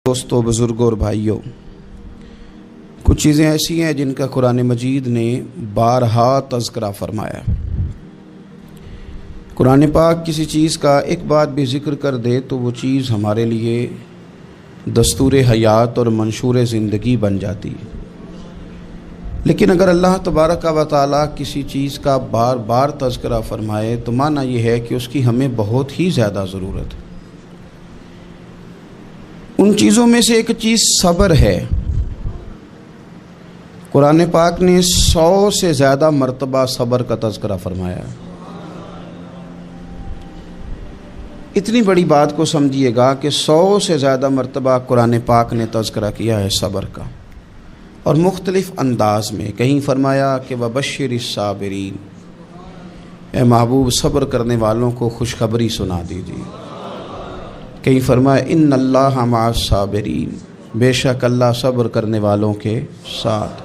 دوستوں، بزرگوں اور بھائیوں، کچھ چیزیں ایسی ہیں جن کا قرآن مجید نے بارہا تذکرہ فرمایا۔ قرآن پاک کسی چیز کا ایک بات بھی ذکر کر دے تو وہ چیز ہمارے لیے دستور حیات اور منشور زندگی بن جاتی ہے۔ لیکن اگر اللہ تبارک و تعالیٰ کسی چیز کا بار بار تذکرہ فرمائے تو معنی یہ ہے کہ اس کی ہمیں بہت ہی زیادہ ضرورت ہے۔ ان چیزوں میں سے ایک چیز صبر ہے۔ قرآن پاک نے 100 سے زیادہ مرتبہ صبر کا تذکرہ فرمایا۔ اتنی بڑی بات کو سمجھیے گا کہ 100 سے زیادہ مرتبہ قرآن پاک نے تذکرہ کیا ہے صبر کا، اور مختلف انداز میں۔ کہیں فرمایا کہ وَبَشِّرِ الصَّابِرِينَ، اے محبوب صبر کرنے والوں کو خوشخبری سنا دیجیے۔ کہیں فرمایا ان اللہ مع الصابرین، بے شک اللہ صبر کرنے والوں کے ساتھ۔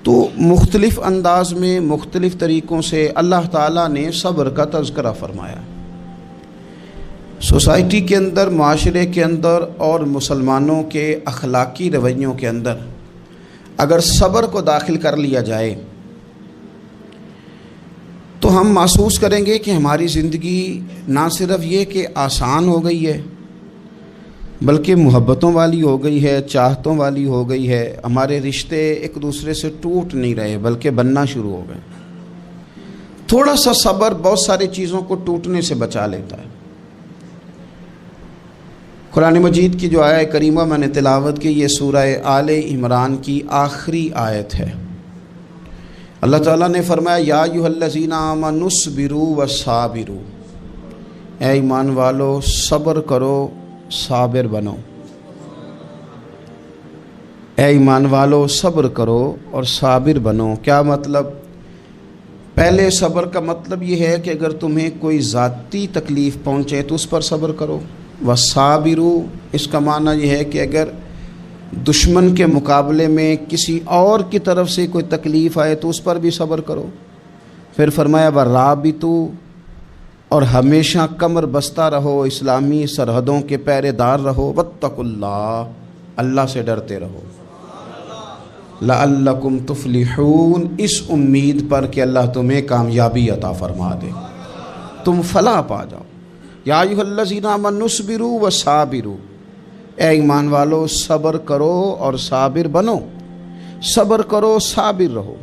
تو مختلف انداز میں، مختلف طریقوں سے اللہ تعالیٰ نے صبر کا تذکرہ فرمایا۔ سوسائٹی کے اندر، معاشرے کے اندر اور مسلمانوں کے اخلاقی رویوں کے اندر اگر صبر کو داخل کر لیا جائے تو ہم محسوس کریں گے کہ ہماری زندگی نہ صرف یہ کہ آسان ہو گئی ہے بلکہ محبتوں والی ہو گئی ہے، چاہتوں والی ہو گئی ہے۔ ہمارے رشتے ایک دوسرے سے ٹوٹ نہیں رہے بلکہ بننا شروع ہو گئے۔ تھوڑا سا صبر بہت ساری چیزوں کو ٹوٹنے سے بچا لیتا ہے۔ قرآن مجید کی جو آیت کریمہ میں نے تلاوت کی، یہ سورہ آل عمران کی آخری آیت ہے۔ اللہ تعالیٰ نے فرمایا یا ایھا الذین آمنوا اصبروا وصابروا، اے ایمان والو صبر کرو، صابر بنو۔ اے ایمان والو صبر کرو اور صابر بنو۔ کیا مطلب؟ پہلے صبر کا مطلب یہ ہے کہ اگر تمہیں کوئی ذاتی تکلیف پہنچے تو اس پر صبر کرو۔ وصابروا، اس کا معنی یہ ہے کہ اگر دشمن کے مقابلے میں کسی اور کی طرف سے کوئی تکلیف آئے تو اس پر بھی صبر کرو۔ پھر فرمایا ورابطوا، اور ہمیشہ کمر بستہ رہو، اسلامی سرحدوں کے پہرے دار رہو۔ واتقوا اللہ، اللہ سے ڈرتے رہو۔ لعلکم تفلحون، اس امید پر کہ اللہ تمہیں کامیابی عطا فرما دے، تم فلاح پا جاؤ۔ یا ایھا الذین آمنوا اصبروا وصابروا، اے ایمان والو صبر کرو اور صابر بنو۔ صبر کرو، صابر رہو،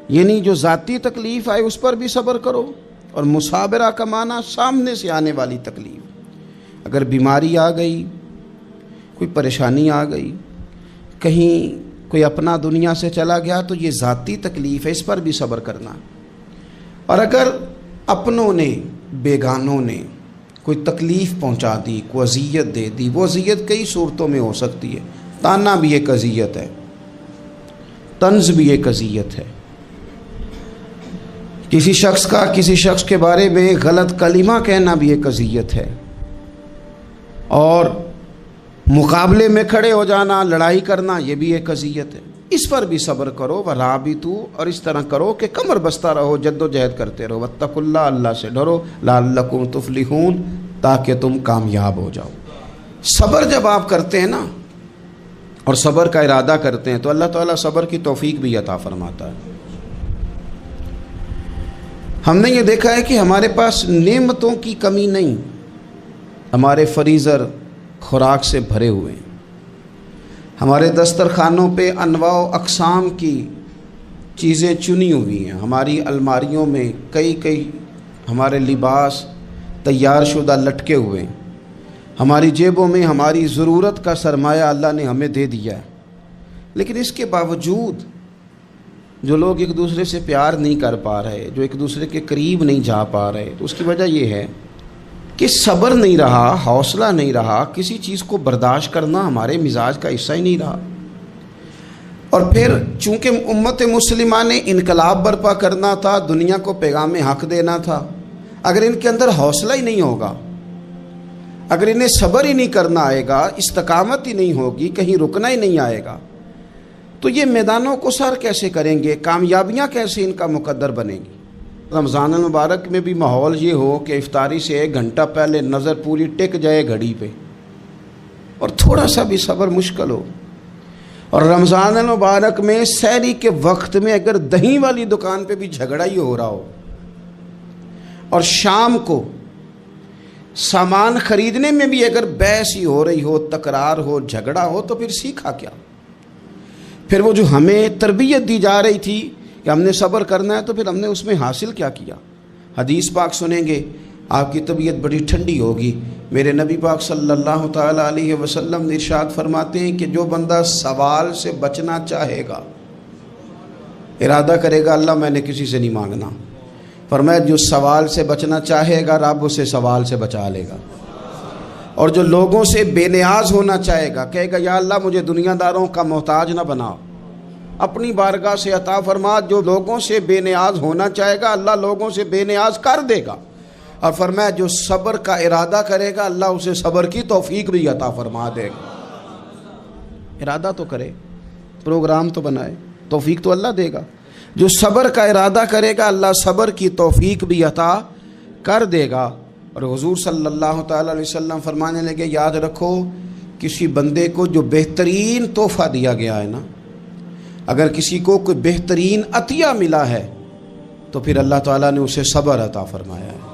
یعنی جو ذاتی تکلیف آئے اس پر بھی صبر کرو۔ اور مصابرہ کا معنی سامنے سے آنے والی تکلیف، اگر بیماری آ گئی، کوئی پریشانی آ گئی، کہیں کوئی اپنا دنیا سے چلا گیا تو یہ ذاتی تکلیف ہے، اس پر بھی صبر کرنا۔ اور اگر اپنوں نے، بیگانوں نے کوئی تکلیف پہنچا دی، کوئی اذیت دے دی، وہ اذیت کئی صورتوں میں ہو سکتی ہے۔ تانا بھی ایک اذیت ہے، طنز بھی ایک اذیت ہے، کسی شخص کے بارے میں غلط کلمہ کہنا بھی ایک اذیت ہے، اور مقابلے میں کھڑے ہو جانا، لڑائی کرنا، یہ بھی ایک اذیت ہے۔ اس پر بھی صبر کرو۔ ورابطوا، اور اس طرح کرو کہ کمر بستہ رہو، جد و جہد کرتے رہو۔ واتقوا اللہ، اللہ سے ڈرو۔ لعلکم تفلحون، تاکہ تم کامیاب ہو جاؤ۔ صبر جب آپ کرتے ہیں نا، اور صبر کا ارادہ کرتے ہیں تو اللہ تعالیٰ صبر کی توفیق بھی عطا فرماتا ہے۔ ہم نے یہ دیکھا ہے کہ ہمارے پاس نعمتوں کی کمی نہیں، ہمارے فریزر خوراک سے بھرے ہوئے ہیں، ہمارے دسترخوانوں پہ انواع و اقسام کی چیزیں چنی ہوئی ہیں، ہماری الماریوں میں کئی ہمارے لباس تیار شدہ لٹکے ہوئے ہیں، ہماری جیبوں میں ہماری ضرورت کا سرمایہ اللہ نے ہمیں دے دیا ہے۔ لیکن اس کے باوجود جو لوگ ایک دوسرے سے پیار نہیں کر پا رہے، جو ایک دوسرے کے قریب نہیں جا پا رہے، تو اس کی وجہ یہ ہے کہ صبر نہیں رہا، حوصلہ نہیں رہا، کسی چیز کو برداشت کرنا ہمارے مزاج کا حصہ ہی نہیں رہا۔ اور پھر چونکہ امت مسلمہ نے انقلاب برپا کرنا تھا، دنیا کو پیغام حق دینا تھا، اگر ان کے اندر حوصلہ ہی نہیں ہوگا، اگر انہیں صبر ہی نہیں کرنا آئے گا، استقامت ہی نہیں ہوگی، کہیں رکنا ہی نہیں آئے گا، تو یہ میدانوں کو سر کیسے کریں گے؟ کامیابیاں کیسے ان کا مقدر بنے گی؟ رمضان المبارک میں بھی ماحول یہ ہو کہ افطاری سے 1 گھنٹہ پہلے نظر پوری ٹک جائے گھڑی پہ، اور تھوڑا سا بھی صبر مشکل ہو، اور رمضان المبارک میں سحری کے وقت میں اگر دہی والی دکان پہ بھی جھگڑا ہی ہو رہا ہو، اور شام کو سامان خریدنے میں بھی اگر بحث ہی ہو رہی ہو، تکرار ہو، جھگڑا ہو، تو پھر سیکھا کیا؟ پھر وہ جو ہمیں تربیت دی جا رہی تھی کہ ہم نے صبر کرنا ہے، تو پھر ہم نے اس میں حاصل کیا کیا؟ حدیث پاک سنیں گے، آپ کی طبیعت بڑی ٹھنڈی ہوگی۔ میرے نبی پاک صلی اللہ تعالیٰ علیہ وسلم ارشاد فرماتے ہیں کہ جو بندہ سوال سے بچنا چاہے گا، ارادہ کرے گا اللہ میں نے کسی سے نہیں مانگنا، فرمایا جو سوال سے بچنا چاہے گا رب اسے سوال سے بچا لے گا، اور جو لوگوں سے بے نیاز ہونا چاہے گا، کہے گا یا اللہ مجھے دنیا داروں کا محتاج نہ بناؤ، اپنی بارگاہ سے عطا فرما۔ جو لوگوں سے بے نیاز ہونا چاہے گا اللہ لوگوں سے بے نیاز کر دے گا، اور فرمایا جو صبر کا ارادہ کرے گا اللہ اسے صبر کی توفیق بھی عطا فرما دے گا۔ ارادہ تو کرے، پروگرام تو بنائے، توفیق تو اللہ دے گا۔ جو صبر کا ارادہ کرے گا اللہ صبر کی توفیق بھی عطا کر دے گا۔ اور حضور صلی اللہ تعالیٰ علیہ وسلم فرمانے لگے، یاد رکھو کسی بندے کو جو بہترین تحفہ دیا گیا ہے نا، اگر کسی کو کوئی بہترین عطیہ ملا ہے تو پھر اللہ تعالیٰ نے اسے صبر عطا فرمایا ہے۔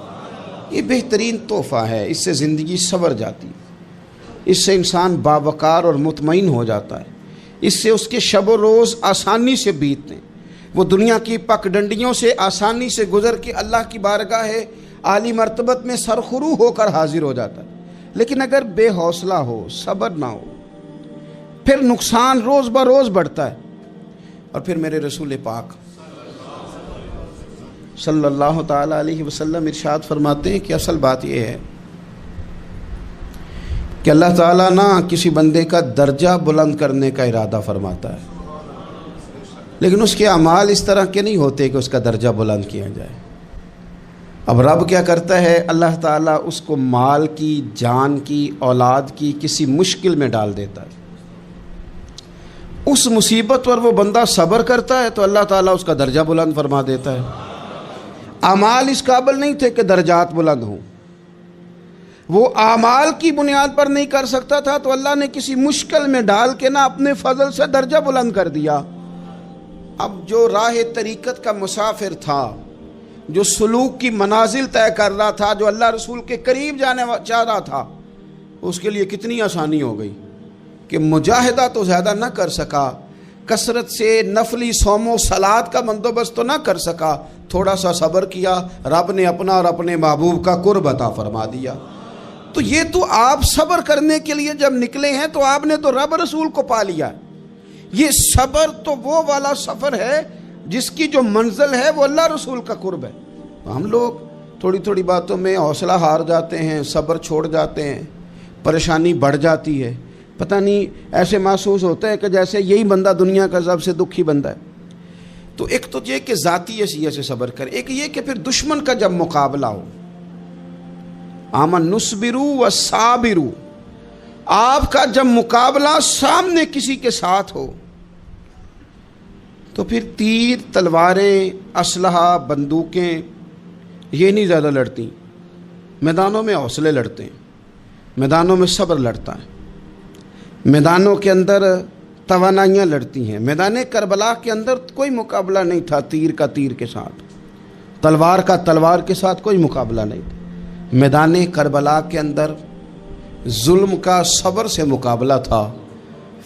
یہ بہترین تحفہ ہے، اس سے زندگی سنور جاتی ہے، اس سے انسان باوقار اور مطمئن ہو جاتا ہے، اس سے اس کے شب و روز آسانی سے بیتتے ہیں، وہ دنیا کی پک ڈنڈیوں سے آسانی سے گزر کے اللہ کی بارگاہ عالی مرتبت میں سرخرو ہو کر حاضر ہو جاتا ہے۔ لیکن اگر بے حوصلہ ہو، صبر نہ ہو، پھر نقصان روز بروز بڑھتا ہے۔ اور پھر میرے رسول پاک صلی اللہ تعالیٰ علیہ وسلم ارشاد فرماتے ہیں کہ اصل بات یہ ہے کہ اللہ تعالیٰ نہ کسی بندے کا درجہ بلند کرنے کا ارادہ فرماتا ہے، لیکن اس کے اعمال اس طرح کے نہیں ہوتے کہ اس کا درجہ بلند کیا جائے۔ اب رب کیا کرتا ہے، اللہ تعالیٰ اس کو مال کی، جان کی، اولاد کی کسی مشکل میں ڈال دیتا ہے، اس مصیبت پر وہ بندہ صبر کرتا ہے تو اللہ تعالیٰ اس کا درجہ بلند فرما دیتا ہے۔ اعمال اس قابل نہیں تھے کہ درجات بلند ہوں، وہ اعمال کی بنیاد پر نہیں کر سکتا تھا تو اللہ نے کسی مشکل میں ڈال کے نہ اپنے فضل سے درجہ بلند کر دیا۔ اب جو راہ طریقت کا مسافر تھا، جو سلوک کی منازل طے کر رہا تھا، جو اللہ رسول کے قریب جانے چاہ رہا تھا، اس کے لیے کتنی آسانی ہو گئی کہ مجاہدہ تو زیادہ نہ کر سکا، کثرت سے نفلی صوم و صلات کا بندوبست تو نہ کر سکا، تھوڑا سا صبر کیا، رب نے اپنا اور اپنے محبوب کا قرب عطا فرما دیا۔ تو یہ تو آپ صبر کرنے کے لیے جب نکلے ہیں تو آپ نے تو رب رسول کو پا لیا ہے۔ یہ صبر تو وہ والا سفر ہے جس کی جو منزل ہے وہ اللہ رسول کا قرب ہے۔ ہم لوگ تھوڑی تھوڑی باتوں میں حوصلہ ہار جاتے ہیں، صبر چھوڑ جاتے ہیں، پریشانی بڑھ جاتی ہے، پتہ نہیں ایسے محسوس ہوتا ہے کہ جیسے یہی بندہ دنیا کا سب سے دکھی بندہ ہے۔ تو ایک تو یہ کہ ذاتی حیثیت سے صبر کرے، ایک یہ کہ پھر دشمن کا جب مقابلہ ہو، آمن نصبرو و صابرو، آپ کا جب مقابلہ سامنے کسی کے ساتھ ہو تو پھر تیر، تلواریں، اسلحہ، بندوقیں یہ نہیں زیادہ لڑتی، میدانوں میں حوصلے لڑتے ہیں، میدانوں میں صبر لڑتا ہے، میدانوں کے اندر توانائیاں لڑتی ہیں۔ میدان کربلا کے اندر کوئی مقابلہ نہیں تھا تیر کا تیر کے ساتھ، تلوار کا تلوار کے ساتھ کوئی مقابلہ نہیں تھا۔ میدان کربلا کے اندر ظلم کا صبر سے مقابلہ تھا۔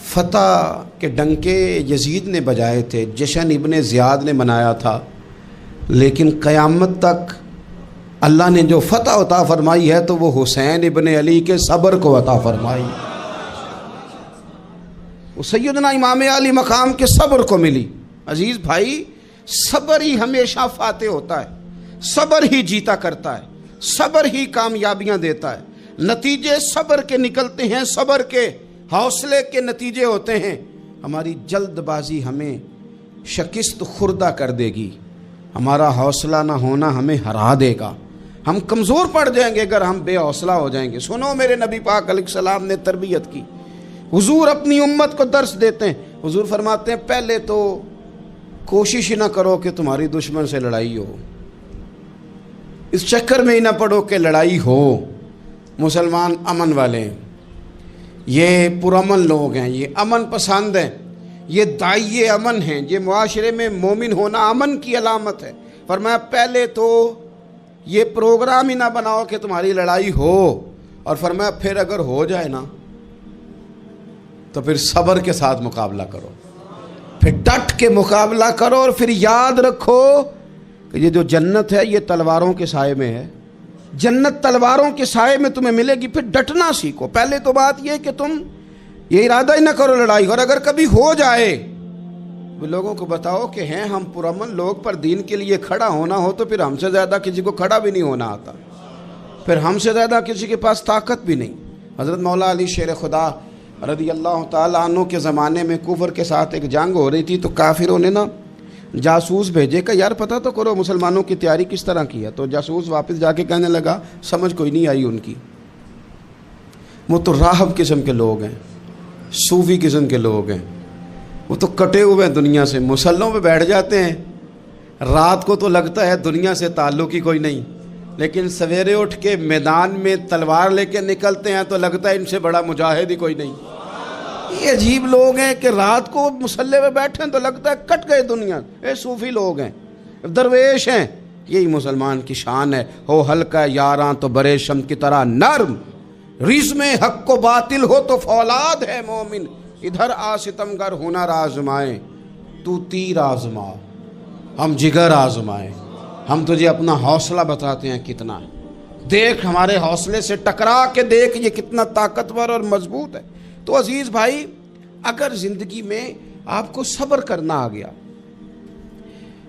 فتح کے ڈنکے یزید نے بجائے تھے، جشن ابن زیاد نے منایا تھا، لیکن قیامت تک اللہ نے جو فتح عطا فرمائی ہے تو وہ حسین ابن علی کے صبر کو عطا فرمائی، وہ سیدنا امام علی مقام کے صبر کو ملی۔ عزیز بھائی، صبر ہی ہمیشہ فاتح ہوتا ہے، صبر ہی جیتا کرتا ہے، صبر ہی کامیابیاں دیتا ہے، نتیجے صبر کے نکلتے ہیں، صبر کے حوصلے کے نتیجے ہوتے ہیں۔ ہماری جلد بازی ہمیں شکست خوردہ کر دے گی، ہمارا حوصلہ نہ ہونا ہمیں ہرا دے گا، ہم کمزور پڑ جائیں گے اگر ہم بے حوصلہ ہو جائیں گے۔ سنو، میرے نبی پاک علیہ السلام نے تربیت کی، حضور اپنی امت کو درس دیتے ہیں۔ حضور فرماتے ہیں پہلے تو کوشش نہ کرو کہ تمہاری دشمن سے لڑائی ہو، اس چکر میں ہی نہ پڑو کہ لڑائی ہو، مسلمان امن والے ہیں، یہ پرامن لوگ ہیں، یہ امن پسند ہیں، یہ داعی امن ہیں، یہ معاشرے میں مومن ہونا امن کی علامت ہے۔ فرمایا پہلے تو یہ پروگرام ہی نہ بناؤ کہ تمہاری لڑائی ہو، اور فرمایا پھر اگر ہو جائے نا تو پھر صبر کے ساتھ مقابلہ کرو، پھر ڈٹ کے مقابلہ کرو، اور پھر یاد رکھو کہ یہ جو جنت ہے یہ تلواروں کے سائے میں ہے، جنت تلواروں کے سائے میں تمہیں ملے گی۔ پھر ڈٹنا سیکھو۔ پہلے تو بات یہ کہ تم یہ ارادہ ہی نہ کرو لڑائی، اور اگر کبھی ہو جائے لوگوں کو بتاؤ کہ ہیں ہم پرامن لوگ، پر دین کے لیے کھڑا ہونا ہو تو پھر ہم سے زیادہ کسی کو کھڑا بھی نہیں ہونا آتا، پھر ہم سے زیادہ کسی کے پاس طاقت بھی نہیں۔ حضرت مولا علی شیر خدا رضی اللہ تعالیٰ عنہ کے زمانے میں کفر کے ساتھ ایک جنگ ہو رہی تھی، تو کافروں نے نا جاسوس بھیجے کہ یار پتہ تو کرو مسلمانوں کی تیاری کس طرح کی ہے۔ تو جاسوس واپس جا کے کہنے لگا سمجھ کوئی نہیں آئی ان کی، وہ تو راہب قسم کے لوگ ہیں، صوفی قسم کے لوگ ہیں، وہ تو کٹے ہوئے ہیں دنیا سے، مسلوں پہ بیٹھ جاتے ہیں، رات کو تو لگتا ہے دنیا سے تعلق ہی کوئی نہیں، لیکن سویرے اٹھ کے میدان میں تلوار لے کے نکلتے ہیں تو لگتا ہے ان سے بڑا مجاہد ہی کوئی نہیں۔ یہ عجیب لوگ ہیں کہ رات کو مسلح پہ بیٹھے ہیں تو لگتا ہے کٹ گئے دنیا، یہ صوفی لوگ ہیں، درویش ہیں۔ یہی مسلمان کی شان ہے، ہو ہلکا یاراں تو برے شم کی طرح نرم، رزم حق و باطل ہو تو فولاد ہے مومن، ادھر آ ستمگر ہنر آزمائے تو تیر آزما، ہم جگر آزمائے، ہم تجھے اپنا حوصلہ بتاتے ہیں کتنا، دیکھ ہمارے حوصلے سے ٹکرا کے دیکھ یہ کتنا طاقتور اور مضبوط ہے۔ تو عزیز بھائی، اگر زندگی میں آپ کو صبر کرنا آ گیا،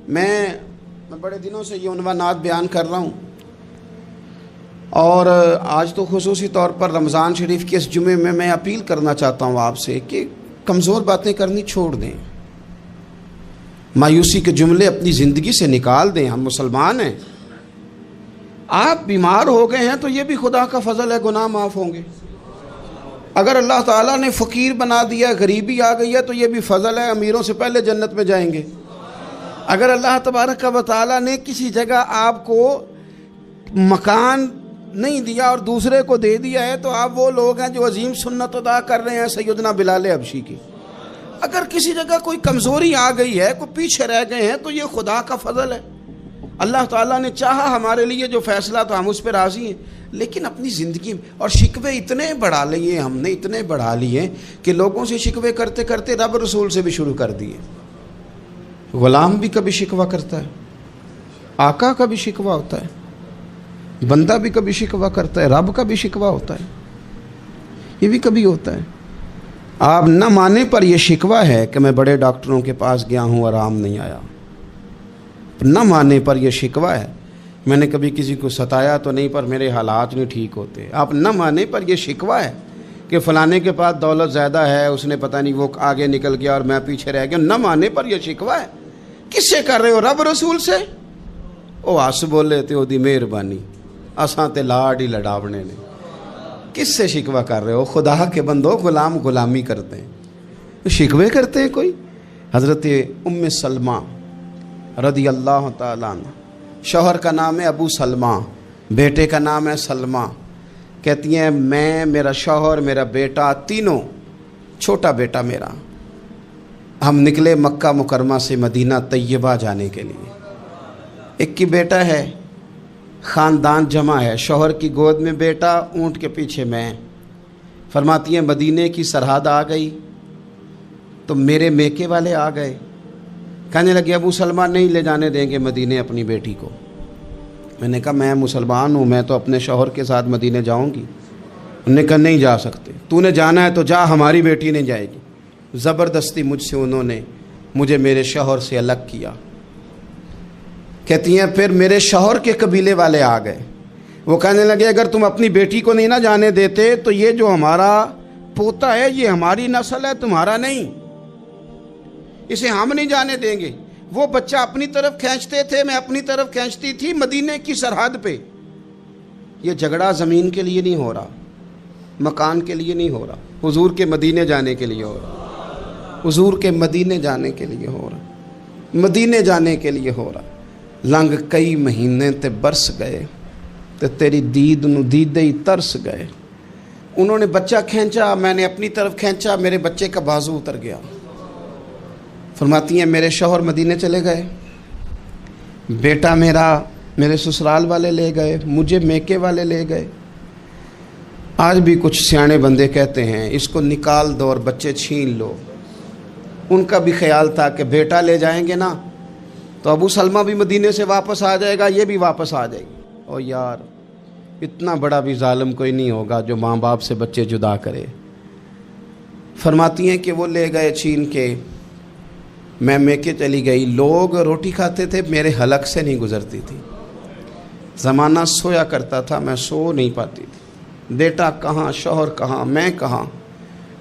میں بڑے دنوں سے یہ عنوانات بیان کر رہا ہوں، اور آج تو خصوصی طور پر رمضان شریف کے اس جمعے میں اپیل کرنا چاہتا ہوں آپ سے کہ کمزور باتیں کرنی چھوڑ دیں، مایوسی کے جملے اپنی زندگی سے نکال دیں۔ ہم مسلمان ہیں، آپ بیمار ہو گئے ہیں تو یہ بھی خدا کا فضل ہے، گناہ معاف ہوں گے۔ اگر اللہ تعالیٰ نے فقیر بنا دیا، غریبی آ گئی ہے تو یہ بھی فضل ہے، امیروں سے پہلے جنت میں جائیں گے۔ اگر اللہ تبارک و تعالیٰ نے کسی جگہ آپ کو مکان نہیں دیا اور دوسرے کو دے دیا ہے تو آپ وہ لوگ ہیں جو عظیم سنت ادا کر رہے ہیں سیدنا بلال حبشی کی۔ اگر کسی جگہ کوئی کمزوری آ گئی ہے، کوئی پیچھے رہ گئے ہیں تو یہ خدا کا فضل ہے۔ اللہ تعالیٰ نے چاہا ہمارے لیے جو فیصلہ تو ہم اس پہ راضی ہیں، لیکن اپنی زندگی اور شکوے اتنے بڑھا لیے ہم نے، اتنے بڑھا لیے کہ لوگوں سے شکوے کرتے کرتے رب رسول سے بھی شروع کر دیے۔ غلام بھی کبھی شکوہ کرتا ہے، آقا کا بھی شکوہ ہوتا ہے، بندہ بھی کبھی شکوہ کرتا ہے، رب کا بھی شکوہ ہوتا ہے، یہ بھی کبھی ہوتا ہے۔ آپ نہ مانے پر یہ شکوہ ہے کہ میں بڑے ڈاکٹروں کے پاس گیا ہوں آرام نہیں آیا، نہ مانے پر یہ شکوہ ہے میں نے کبھی کسی کو ستایا تو نہیں پر میرے حالات نہیں ٹھیک ہوتے۔ آپ نہ مانے پر یہ شکوہ ہے کہ فلانے کے پاس دولت زیادہ ہے، اس نے پتہ نہیں وہ آگے نکل گیا اور میں پیچھے رہ گیا، نہ مانے پر یہ شکوہ ہے۔ کس سے کر رہے ہو؟ رب رسول سے؟ او آس بولے تے او دی مہربانی، اساں تے لاڈ ہی لڑاونے نے۔ کس سے شکوہ کر رہے ہو؟ خدا کے بندو، غلام غلامی کرتے ہیں، شکوے کرتے ہیں کوئی؟ حضرت ام سلمہ رضی اللہ تعالیٰ عنہ، شوہر کا نام ہے ابو سلمہ، بیٹے کا نام ہے سلمہ، کہتی ہیں میں، میرا شوہر، میرا بیٹا، تینوں، چھوٹا بیٹا میرا، ہم نکلے مکہ مکرمہ سے مدینہ طیبہ جانے کے لیے۔ ایک ہی بیٹا ہے، خاندان جمع ہے، شوہر کی گود میں بیٹا، اونٹ کے پیچھے میں۔ فرماتی ہیں مدینے کی سرحد آ گئی تو میرے میکے والے آ گئے، کہنے لگے ابو سلمہ نہیں لے جانے دیں گے مدینے اپنی بیٹی کو۔ میں نے کہا میں مسلمان ہوں، میں تو اپنے شوہر کے ساتھ مدینے جاؤں گی۔ انہوں نے کہا نہیں جا سکتے، تو نے جانا ہے تو جا، ہماری بیٹی نہیں جائے گی۔ زبردستی مجھ سے انہوں نے مجھے میرے شوہر سے الگ کیا۔ کہتی ہیں پھر میرے شوہر کے قبیلے والے آ گئے، وہ کہنے لگے اگر تم اپنی بیٹی کو نہیں نہ جانے دیتے تو یہ جو ہمارا پوتا ہے یہ ہماری نسل ہے، تمہارا نہیں، اسے ہم نہیں جانے دیں گے۔ وہ بچہ اپنی طرف کھینچتے تھے، میں اپنی طرف کھینچتی تھی، مدینے کی سرحد پہ۔ یہ جھگڑا زمین کے لیے نہیں ہو رہا، مکان کے لیے نہیں ہو رہا، حضور کے مدینے جانے کے لیے ہو رہا، حضور کے مدینے جانے کے لیے ہو رہا، مدینے جانے کے لیے ہو رہا۔ لنگ کئی مہینے تے برس گئے تے تیری دید نو دیدے ہی ترس گئے، انہوں نے بچہ کھینچا، میں نے اپنی طرف کھینچا، میرے بچے کا بازو اتر گیا۔ فرماتی ہیں میرے شوہر مدینے چلے گئے، بیٹا میرا میرے سسرال والے لے گئے، مجھے میکے والے لے گئے۔ آج بھی کچھ سیانے بندے کہتے ہیں اس کو نکال دو اور بچے چھین لو۔ ان کا بھی خیال تھا کہ بیٹا لے جائیں گے نا تو ابو سلمہ بھی مدینے سے واپس آ جائے گا، یہ بھی واپس آ جائے گی۔ اور یار اتنا بڑا بھی ظالم کوئی نہیں ہوگا جو ماں باپ سے بچے جدا کرے۔ فرماتی ہیں کہ وہ لے گئے چھین کے، میں میکے چلی گئی، لوگ روٹی کھاتے تھے، میرے حلق سے نہیں گزرتی تھی۔ زمانہ سویا کرتا تھا، میں سو نہیں پاتی تھی۔ بیٹا کہاں، شوہر کہاں، میں کہاں۔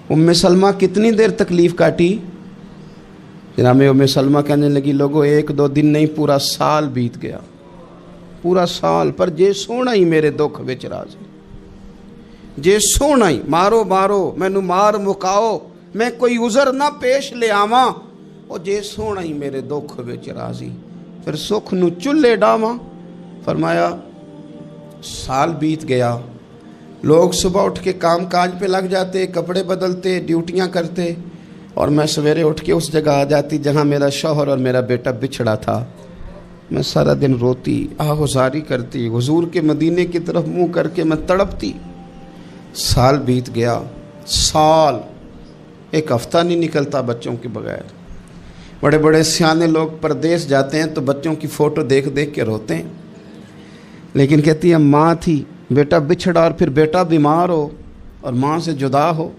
ام سلمہ کتنی دیر تکلیف کاٹی؟ جناب ام سلمہ کہنے لگی لوگوں 1-2 دن نہیں، پورا سال بیت گیا، پورا سال، پر جے سونا ہی میرے دکھ وچ راضی، جے سونا ہی مارو مارو مینوں مار مکاؤ، میں کوئی عذر نہ پیش لے آواں، او جے سونا ہی میرے دکھ وچ راضی، پھر سکھ نو چلے ڈاواں۔ فرمایا سال بیت گیا، لوگ صبح اٹھ کے کام کاج پہ لگ جاتے، کپڑے بدلتے، ڈیوٹیاں کرتے، اور میں سویرے اٹھ کے اس جگہ آ جاتی جہاں میرا شوہر اور میرا بیٹا بچھڑا تھا۔ میں سارا دن روتی، آہوزاری کرتی، حضور کے مدینے کی طرف منہ کر کے میں تڑپتی۔ سال بیت گیا، سال، ایک ہفتہ نہیں نکلتا بچوں کے بغیر۔ بڑے بڑے سیانے لوگ پردیس جاتے ہیں تو بچوں کی فوٹو دیکھ دیکھ کے روتے ہیں، لیکن کہتی ہے ماں تھی، بیٹا بچھڑا اور پھر بیٹا بیمار ہو اور ماں سے جدا ہو،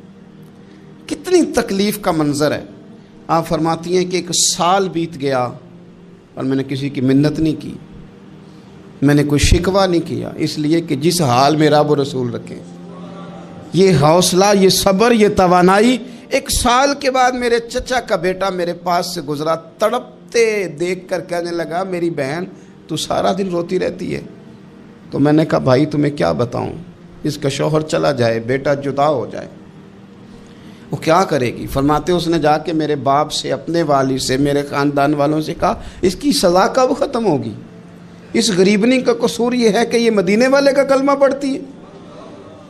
کتنی تکلیف کا منظر ہے۔ آپ فرماتی ہیں کہ 1 سال بیت گیا اور میں نے کسی کی منت نہیں کی، میں نے کوئی شکوہ نہیں کیا، اس لیے کہ جس حال میں رب و رسول رکھیں، یہ حوصلہ، یہ صبر، یہ توانائی۔ 1 سال کے بعد میرے چچا کا بیٹا میرے پاس سے گزرا، تڑپتے دیکھ کر کہنے لگا میری بہن تو سارا دن روتی رہتی ہے۔ تو میں نے کہا بھائی تمہیں کیا بتاؤں، اس کا شوہر چلا جائے، بیٹا جدا ہو جائے، وہ کیا کرے گی؟ فرماتے اس نے جا کے میرے باپ سے، اپنے والد سے، میرے خاندان والوں سے کہا اس کی سزا کب ختم ہوگی؟ اس غریبنی کا قصور یہ ہے کہ یہ مدینے والے کا کلمہ پڑھتی ہے،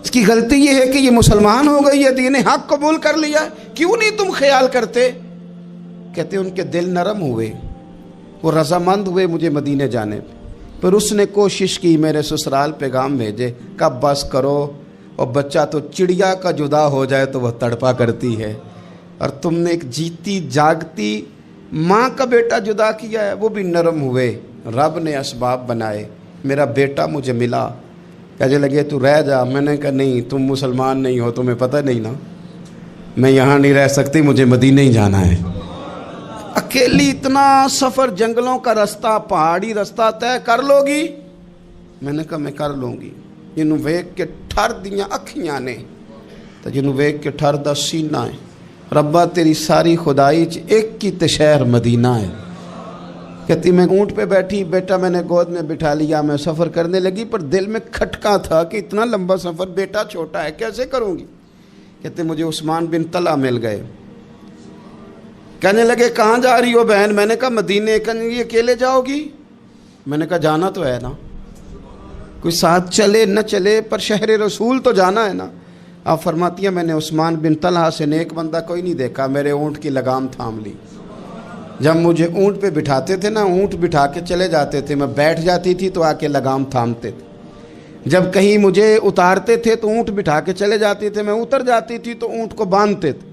اس کی غلطی یہ ہے کہ یہ مسلمان ہو گئی ہے، دین حق قبول کر لیا ہے، کیوں نہیں تم خیال کرتے؟ کہتے ان کے دل نرم ہوئے، وہ رضامند ہوئے مجھے مدینے جانے پہ۔ پھر اس نے کوشش کی میرے سسرال پیغام بھیجے، کب بس کرو، اور بچہ تو چڑیا کا جدا ہو جائے تو وہ تڑپا کرتی ہے، اور تم نے ایک جیتی جاگتی ماں کا بیٹا جدا کیا ہے۔ وہ بھی نرم ہوئے، رب نے اسباب بنائے، میرا بیٹا مجھے ملا۔ کہنے لگے تو رہ جا، میں نے کہا نہیں، تم مسلمان نہیں ہو، تمہیں پتہ نہیں نا، میں یہاں نہیں رہ سکتی، مجھے مدینے ہی جانا ہے۔ اکیلی اتنا سفر، جنگلوں کا رستہ، پہاڑی رستہ طے کر لو گی؟ میں نے کہا میں کر لوں گی۔ جنوں ویکھ کے ٹھر دیاں اکھیاں نے تو جنوں ویکھ کے ٹھر دا سینہ ہے، ربا تیری ساری خدائی چ ایک کی تے شہر مدینہ ہے۔ کہتی میں اونٹ پہ بیٹھی، بیٹا میں نے گود میں بٹھا لیا، میں سفر کرنے لگی، پر دل میں کھٹکا تھا کہ اتنا لمبا سفر، بیٹا چھوٹا ہے، کیسے کروں گی؟ کہتے مجھے عثمان بن طلحہ مل گئے، کہنے لگے کہاں جا رہی ہو بہن؟ میں نے کہا مدینے۔ کہنے لگے اکیلے جاؤ گی؟ میں نے کہا جانا تو ہے نا، کوئی ساتھ چلے نہ چلے پر شہر رسول تو جانا ہے نا۔ آپ فرماتی ہیں میں نے عثمان بن طلحہ سے نیک بندہ کوئی نہیں دیکھا، میرے اونٹ کی لگام تھام لی۔ جب مجھے اونٹ پہ بٹھاتے تھے نا، اونٹ بٹھا کے چلے جاتے تھے، میں بیٹھ جاتی تھی تو آ کے لگام تھامتے تھے۔ جب کہیں مجھے اتارتے تھے تو اونٹ بٹھا کے چلے جاتے تھے، میں اتر جاتی تھی تو اونٹ کو باندھتے تھے۔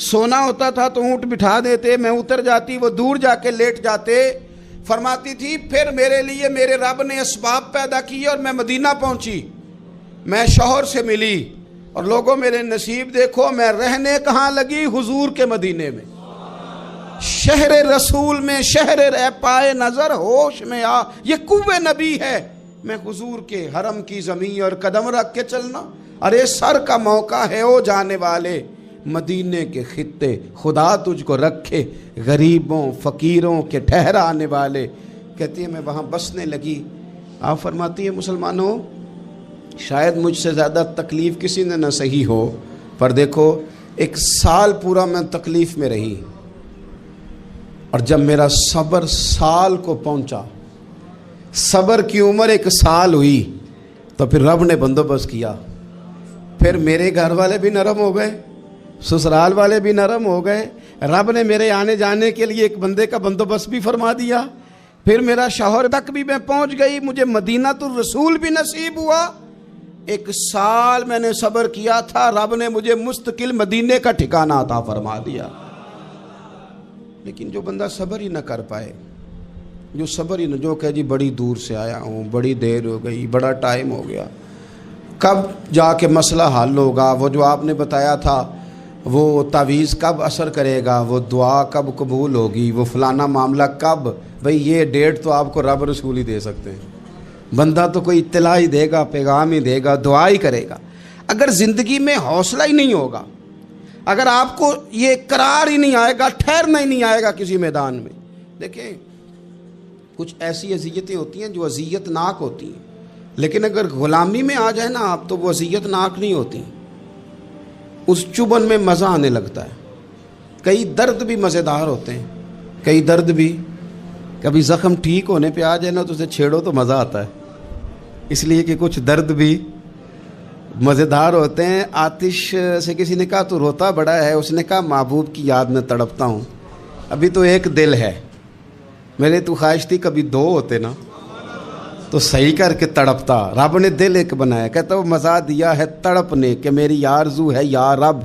سونا ہوتا تھا تو اونٹ بٹھا دیتے، میں اتر جاتی، وہ دور جا کے لیٹ جاتے۔ فرماتی تھی پھر میرے لیے میرے رب نے اسباب پیدا کیے اور میں مدینہ پہنچی، میں شوہر سے ملی، اور لوگوں میرے نصیب دیکھو، میں رہنے کہاں لگی؟ حضور کے مدینے میں، شہر رسول میں، شہر رہ پائے نظر ہوش میں آ، یہ کوہ نبی ہے۔ میں حضور کے حرم کی زمین اور قدم رکھ کے چلنا، ارے سر کا موقع ہے او جانے والے، مدینے کے خطے خدا تجھ کو رکھے، غریبوں فقیروں کے ٹھہرانے والے۔ کہتی ہے میں وہاں بسنے لگی۔ آپ فرماتی ہیں مسلمانوں شاید مجھ سے زیادہ تکلیف کسی نے نہ سہی ہو، پر دیکھو 1 سال پورا میں تکلیف میں رہی، اور جب میرا صبر سال کو پہنچا، صبر کی عمر 1 سال ہوئی، تو پھر رب نے بندوبست کیا پھر میرے گھر والے بھی نرم ہو گئے, سسرال والے بھی نرم ہو گئے, رب نے میرے آنے جانے کے لیے ایک بندے کا بندوبست بھی فرما دیا, پھر میرا شوہر تک بھی میں پہنچ گئی, مجھے مدینہ الرسول بھی نصیب ہوا. 1 سال میں نے صبر کیا تھا, رب نے مجھے مستقل مدینے کا ٹھکانہ عطا فرما دیا. لیکن جو بندہ صبر ہی نہ کر پائے, جو صبر ہی نہ, جو کہ جی بڑی دور سے آیا ہوں, بڑی دیر ہو گئی, بڑا ٹائم ہو گیا, کب جا کے مسئلہ حل ہوگا, وہ جو آپ نے بتایا تھا وہ تعویذ کب اثر کرے گا, وہ دعا کب قبول ہوگی, وہ فلانا معاملہ کب, بھئی یہ ڈیٹ تو آپ کو رب رسول ہی دے سکتے ہیں. بندہ تو کوئی اطلاع ہی دے گا, پیغام ہی دے گا, دعا ہی کرے گا. اگر زندگی میں حوصلہ ہی نہیں ہوگا, اگر آپ کو یہ قرار ہی نہیں آئے گا, ٹھہرنا ہی نہیں آئے گا کسی میدان میں. دیکھیں کچھ ایسی اذیتیں ہوتی ہیں جو اذیت ناک ہوتی ہیں, لیکن اگر غلامی میں آ جائے نا آپ تو وہ اذیت ناک نہیں ہوتی, اس چبھن میں مزہ آنے لگتا ہے. کئی درد بھی مزیدار ہوتے ہیں, کئی درد بھی, کبھی زخم ٹھیک ہونے پہ آ جائے نا تو اسے چھیڑو تو مزہ آتا ہے, اس لیے کہ کچھ درد بھی مزیدار ہوتے ہیں. آتش سے کسی نے کہا تو روتا بڑا ہے, اس نے کہا محبوب کی یاد میں تڑپتا ہوں, ابھی تو ایک دل ہے, میرے تو خواہش تھی کبھی 2 ہوتے نا تو صحیح کر کے تڑپتا. رب نے دل ایک بنایا, کہتا وہ مزہ دیا ہے تڑپ نے کہ میری آرزو ہے یا رب,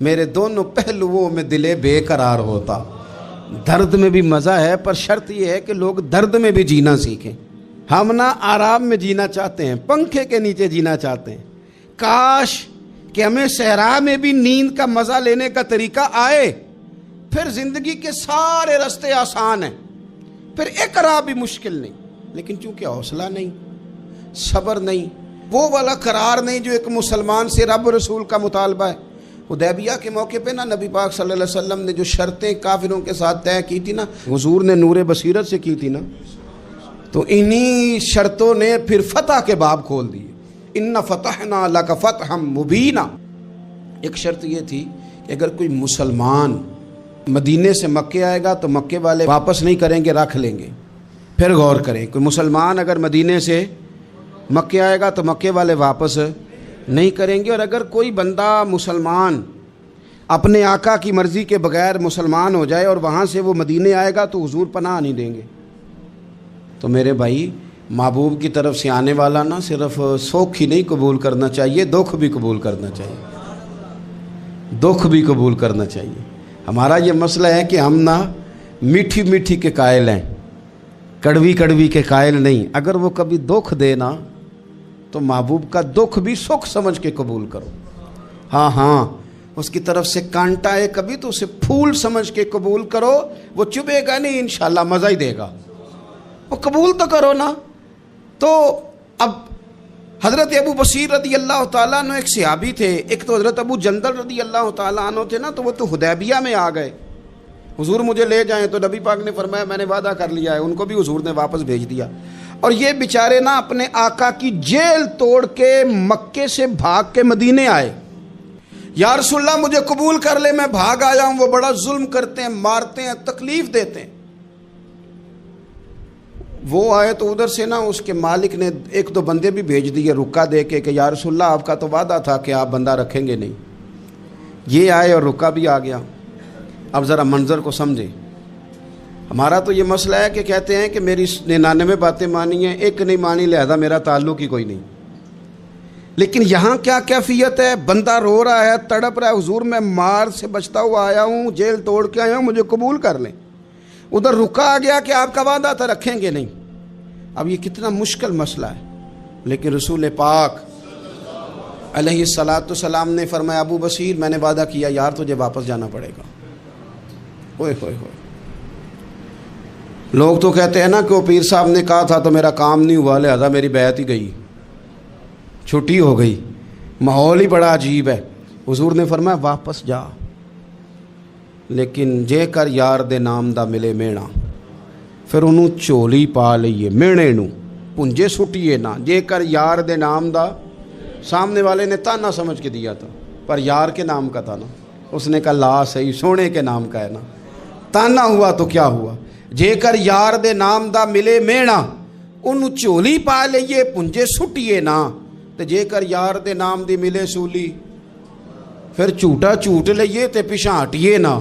میرے دونوں پہلوؤں میں دل بے قرار ہوتا. درد میں بھی مزہ ہے, پر شرط یہ ہے کہ لوگ درد میں بھی جینا سیکھیں. ہم نہ آرام میں جینا چاہتے ہیں, پنکھے کے نیچے جینا چاہتے ہیں. کاش کہ ہمیں صحرا میں بھی نیند کا مزہ لینے کا طریقہ آئے, پھر زندگی کے سارے راستے آسان ہیں, پھر اقرار بھی مشکل نہیں. لیکن چونکہ حوصلہ نہیں, صبر نہیں, وہ والا قرار نہیں جو ایک مسلمان سے رب رسول کا مطالبہ ہے. حدیبیہ کے موقع پہ نا نبی پاک صلی اللہ علیہ وسلم نے جو شرطیں کافروں کے ساتھ طے کی تھی نا, حضور نے نور بصیرت سے کی تھی نا, تو انہی شرطوں نے پھر فتح کے باب کھول دیے. ان فتحنا لک فتحا مبینا. ایک شرط یہ تھی کہ اگر کوئی مسلمان مدینے سے مکے آئے گا تو مکے والے واپس نہیں کریں گے, رکھ لیں گے. پھر غور کریں, کوئی مسلمان اگر مدینے سے مکے آئے گا تو مکے والے واپس نہیں کریں گے, اور اگر کوئی بندہ مسلمان اپنے آقا کی مرضی کے بغیر مسلمان ہو جائے اور وہاں سے وہ مدینے آئے گا تو حضور پناہ نہیں دیں گے. تو میرے بھائی, محبوب کی طرف سے آنے والا نہ صرف سوکھ ہی نہیں قبول کرنا چاہیے, دکھ بھی قبول کرنا چاہیے, دکھ بھی قبول کرنا چاہیے. ہمارا یہ مسئلہ ہے کہ ہم نہ میٹھی میٹھی کے قائل ہیں, کڑوی کڑوی کے قائل نہیں. اگر وہ کبھی دکھ دے نا تو محبوب کا دکھ بھی سکھ سمجھ کے قبول کرو. ہاں اس کی طرف سے کانٹا ہے کبھی تو اسے پھول سمجھ کے قبول کرو, وہ چبھے گا نہیں, انشاءاللہ مزہ ہی دے گا, وہ قبول تو کرو نا. تو اب حضرت ابو بصیر رضی اللہ تعالیٰ عنہ ایک صحابی تھے, ایک تو حضرت ابو جندل رضی اللہ تعالیٰ عنہ تھے نا, تو وہ تو حدیبیہ میں آ گئے. حضور مجھے لے جائیں, تو نبی پاک نے فرمایا میں نے وعدہ کر لیا ہے, ان کو بھی حضور نے واپس بھیج دیا. اور یہ بیچارے نا اپنے آقا کی جیل توڑ کے مکے سے بھاگ کے مدینے آئے. یا رسول اللہ مجھے قبول کر لے, میں بھاگ آیا ہوں, وہ بڑا ظلم کرتے ہیں, مارتے ہیں, تکلیف دیتے ہیں. وہ آئے تو ادھر سے نا اس کے مالک نے 1-2 بندے بھی بھیج دیے رکا دے کے کہ یا رسول اللہ آپ کا تو وعدہ تھا کہ آپ بندہ رکھیں گے نہیں. یہ آئے اور رکا بھی آ گیا. اب ذرا منظر کو سمجھیں. ہمارا تو یہ مسئلہ ہے کہ کہتے ہیں کہ میری 99 باتیں مانی ہیں, ایک نہیں مانی, لہذا میرا تعلق ہی کوئی نہیں. لیکن یہاں کیا کیفیت ہے, بندہ رو رہا ہے, تڑپ رہا ہے, حضور میں مار سے بچتا ہوا آیا ہوں, جیل توڑ کے آیا ہوں, مجھے قبول کر لیں. ادھر رکا آ گیا کہ آپ کا وعدہ تھا رکھیں گے نہیں. اب یہ کتنا مشکل مسئلہ ہے, لیکن رسول پاک علیہ السلام نے فرمایا ابو بصیر میں نے وعدہ کیا یار تجھے واپس جانا پڑے گا. ہوئے ہوئے ہوئے. لوگ تو کہتے ہیں نا کہ وہ پیر صاحب نے کہا تھا تو میرا کام نہیں ہوا, لہذا میری بیعت ہی گئی, چھٹی ہو گئی. ماحول ہی بڑا عجیب ہے. حضور نے فرمایا واپس جا, لیکن جے کر یار دے نام دا ملے مینا, پھر انہوں چولی پا لئیے مینے نو پنجے سٹیے نا. جے کر یار دے نام دا, سامنے والے نے تانا سمجھ کے دیا تھا, پر یار کے نام کا تھا نا. اس نے کہا لا صحیح, سونے کے نام کا ہے نا, تانا ہوا تو کیا ہوا. جے کر یار دے نام دا ملے مینا, انہوں چولی پا لئیے پنجے سٹیے نا. ਤੇ ਜੇਕਰ ਯਾਰ ਦੇ ਨਾਮ ਦੀ ਮਿਲੇ ਸੂਲੀ ਫਿਰ ਝੂਠਾ ਝੂਠ ਲਈਏ ਤੇ ਪਿਛਾਂ ਹਟੀਏ ਨਾ,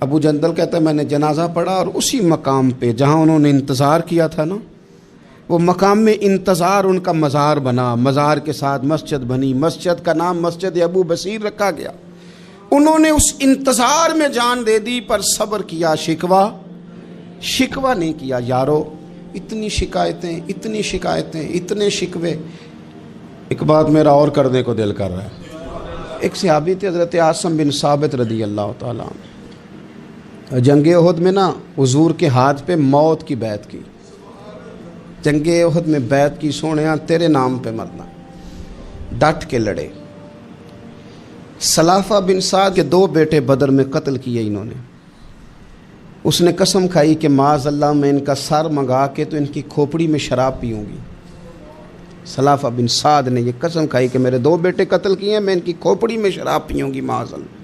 ابو جندل کہتا ہے میں نے جنازہ پڑھا اور اسی مقام پہ جہاں انہوں نے انتظار کیا تھا نا، وہ مقام میں انتظار ان کا مزار بنا، مزار کے ساتھ مسجد بنی، مسجد کا نام مسجد ابو بصیر رکھا گیا۔ انہوں نے اس انتظار میں جان دے دی پر صبر کیا، شکوہ نہیں کیا۔ یارو اتنی شکایتیں، اتنے شکوے۔ ایک بات میرا اور کرنے کو دل کر رہا ہے۔ ایک صحابی تھے حضرت عاصم بن ثابت رضی اللہ تعالیٰ عنہ، جنگ احد میں نا حضور کے ہاتھ پہ موت کی بیعت کی، جنگ احد میں بیعت کی، سونیا تیرے نام پہ مرنا، ڈٹ کے لڑے۔ سلافہ بن سعد کے 2 بیٹے بدر میں قتل کیے انہوں نے۔ اس نے قسم کھائی کہ معاذ اللہ میں ان کا سر منگا کے تو ان کی کھوپڑی میں شراب پیوں گی۔ سلافہ بن سعد نے یہ قسم کھائی کہ میرے 2 بیٹے قتل کیے ہیں، میں ان کی کھوپڑی میں شراب پیوں گی معاذ اللہ۔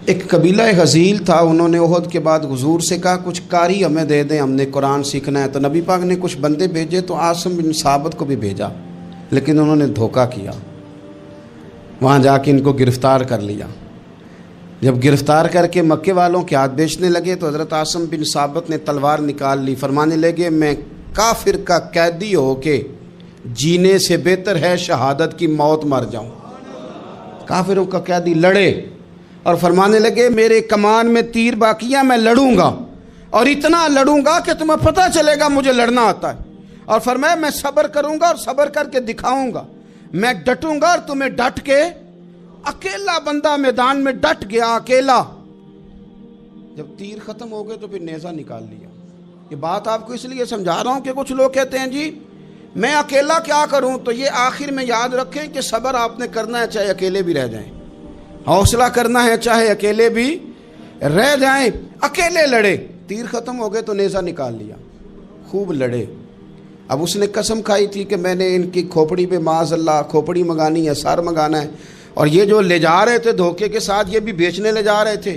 ایک قبیلہ غزیل تھا، انہوں نے احد کے بعد حضور سے کہا کچھ قاری ہمیں دے دیں، ہم نے قرآن سیکھنا ہے۔ تو نبی پاک نے کچھ بندے بھیجے، تو عاصم بن ثابت کو بھی بھیجا، لیکن انہوں نے دھوکہ کیا، وہاں جا کے ان کو گرفتار کر لیا۔ جب گرفتار کر کے مکے والوں کے ہاتھ بیچنے لگے تو حضرت عاصم بن ثابت نے تلوار نکال لی، فرمانے لگے میں کافر کا قیدی ہو کے جینے سے بہتر ہے شہادت کی موت مر جاؤں۔ کافروں کا قیدی لڑے اور فرمانے لگے میرے کمان میں تیر باقی ہے، میں لڑوں گا اور اتنا لڑوں گا کہ تمہیں پتہ چلے گا مجھے لڑنا آتا ہے۔ اور فرمایا میں صبر کروں گا اور صبر کر کے دکھاؤں گا، میں ڈٹوں گا اور تمہیں ڈٹ کے۔ اکیلا بندہ میدان میں ڈٹ گیا، اکیلا۔ جب تیر ختم ہو گئے تو پھر نیزہ نکال لیا۔ یہ بات آپ کو اس لیے سمجھا رہا ہوں کہ کچھ لوگ کہتے ہیں جی میں اکیلا کیا کروں، تو یہ آخر میں یاد رکھیں کہ صبر آپ نے کرنا ہے چاہے اکیلے بھی رہ جائیں، حوصلہ کرنا ہے چاہے اکیلے بھی رہ جائیں۔ اکیلے لڑے، تیر ختم ہو گئے تو نیزہ نکال لیا، خوب لڑے۔ اب اس نے قسم کھائی تھی کہ میں نے ان کی کھوپڑی پہ معاذ اللہ کھوپڑی منگانی ہے، سار منگانا ہے، اور یہ جو لے جا رہے تھے دھوکے کے ساتھ یہ بھی بیچنے لے جا رہے تھے۔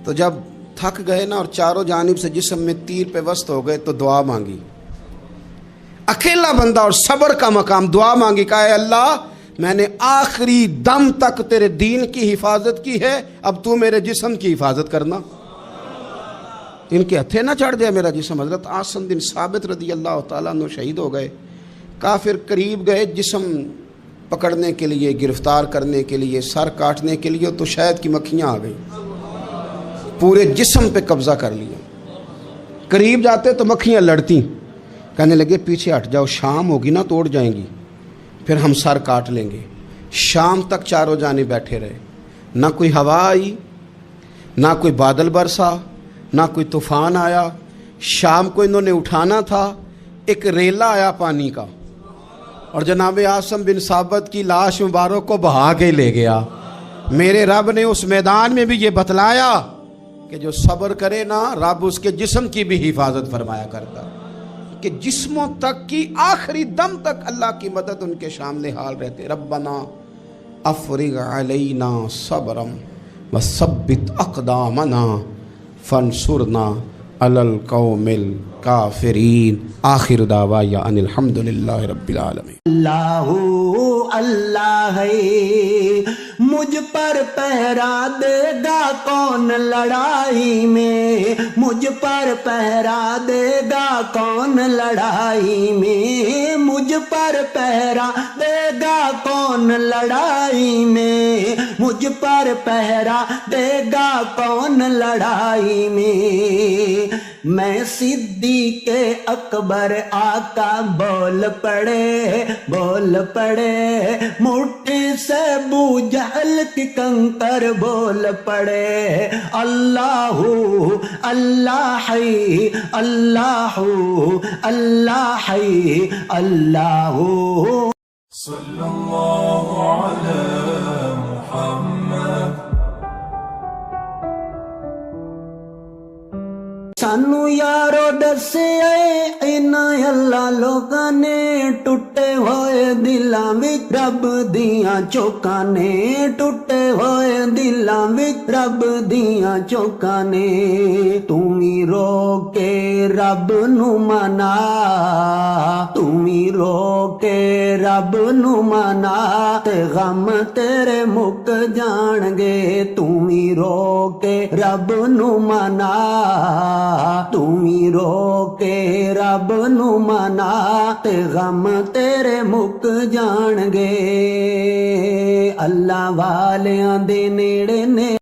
تو جب تھک گئے نا اور چاروں جانب سے جسم میں تیر پہ وسط ہو گئے تو دعا مانگی، اکیلا بندہ اور صبر کا مقام، دعا مانگی، کہا اے اللہ میں نے آخری دم تک تیرے دین کی حفاظت کی ہے، اب تو میرے جسم کی حفاظت کرنا، ان کے ہتھے نہ چڑھ جائے میرا جسم۔ حضرت عاصم بن ثابت رضی اللہ تعالیٰ عنہ شہید ہو گئے۔ کافر قریب گئے جسم پکڑنے کے لیے، گرفتار کرنے کے لیے، سر کاٹنے کے لیے، تو شہد کی مکھیاں آ گئیں، پورے جسم پہ قبضہ کر لیا۔ قریب جاتے تو مکھیاں لڑتی، کہنے لگے پیچھے ہٹ جاؤ، شام ہوگی نا توڑ جائیں گی، پھر ہم سر کاٹ لیں گے۔ شام تک چاروں جانے بیٹھے رہے، نہ کوئی ہوا آئی، نہ کوئی بادل برسا، نہ کوئی طوفان آیا۔ شام کو انہوں نے اٹھانا تھا، ایک ریلا آیا پانی کا اور جناب عاصم بن ثابت کی لاش مبارک کو بہا کے لے گیا۔ میرے رب نے اس میدان میں بھی یہ بتلایا کہ جو صبر کرے نا رب اس کے جسم کی بھی حفاظت فرمایا کرتا، کہ جسموں تک کی آخری دم تک اللہ کی مدد ان کے سامنے حال رہتے۔ ربنا افرغ علینا صبرا وثبت اقدامنا فانصرنا علی القوم الکافرین۔ آخر دعوایا ان الحمدللہ رب العالمین۔ اللہ اللہ ہے، مجھ پر پہرا دے گا کون لڑائی میں، مجھ پر پہرا دے گا کون لڑائی میں، مجھ پر پہرا دے گا کون لڑائی میں، مجھ پر پہرا دے گا کون لڑائی میں۔ میں صدیق اکبر آقا بول پڑے مٹھی سے ابو جہل کی کنکر بول پڑے، اللہ اللہ ہے اللہ اللہ ہے اللہ۔ صلی اللہ علی محمد۔ سانو یارو دسے انہاں اللہ لوگاں نے ٹوٹ ਟੁੱਟੇ ਹੋਏ ਦਿਲਾਂ ਵਿੱਚ ਰੱਬ ਦੀਆਂ ਚੋਕਾਂ ਨੇ, ਟੁੱਟੇ ਹੋਏ ਦਿਲਾਂ ਵਿੱਚ ਰੱਬ ਦੀਆਂ ਚੋਕਾਂ ਨੇ। ਤੂੰ ਵੀ ਰੋ ਕੇ ਰੱਬ ਨੂੰ ਮਨਾ, ਤੂੰ ਵੀ ਰੋ ਕੇ ਰੱਬ ਨੂੰ ਮਨਾ, ਤੇ ਗਮ ਤੇਰੇ ਮੁੱਕ ਜਾਣਗੇ। ਤੂੰ ਵੀ ਰੋ ਕੇ ਰੱਬ ਨੂੰ ਮਨਾ, ਤੂੰ ਵੀ ਰੋ ਕੇ ਰੱਬ ਨੂੰ ਮਨਾ, ਤੇ ਗਮ ਤੇਰੇ ਮੁੱਕ ਜਾਣਗੇ। ਅੱਲਾ ਵਾਲਿਆਂ ਦੇ ਨੇੜੇ ਨੇ